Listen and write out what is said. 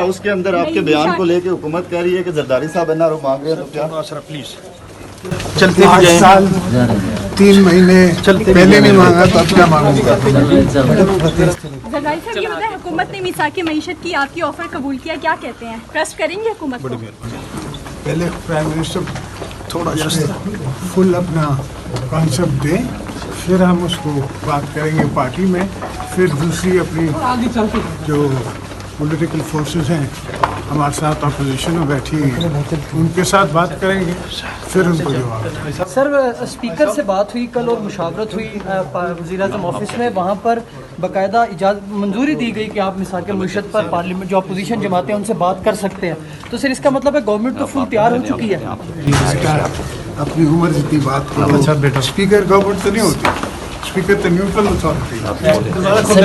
House के अंदर आपके बयान को लेके हुकूमत कह रही है कि जरदारी साहब एनआरओ मांग रहे हैं, तो क्या प्लीज चलते 5 साल 3 महीने पहले नहीं मांगा तो अब क्या मांगूंगा। जरदारी साहब ये बताएं, हुकूमत ने मीसाक मईशत की आपकी ऑफर कबूल किया, क्या कहते हैं, ट्रस्ट करेंगे हुकूमत को? पहले प्राइम मिनिस्टर थोड़ा फुल अपना कॉन्सेप्ट दें, फिर हम उसको बात करेंगे पार्टी में, फिर दूसरी अपनी जो पॉलिटिकल फोर्सेस हैं हमारे साथ अपोजिशन में बैठी हुई हैं उनके साथ बात करेंगे, फिर उनको जवाब देंगे। सर स्पीकर से बात हुई कल और मुशावरत हुई वज़ीर-ए-आज़म ऑफिस में, वहाँ पर बाकायदा मंजूरी दी गई कि आप मिसाक मईशत पर पार्लियामेंट जो अपोजिशन जमातें हैं उनसे बात कर सकते हैं। तो सर इसका मतलब है गवर्नमेंट तो फुल तैयार हो चुकी है। अपनी उम्र जितनी बात करो, स्पीकर गवर्नमेंट तो नहीं होती, स्पीकर तो न्यूट्रल अथॉरिटी।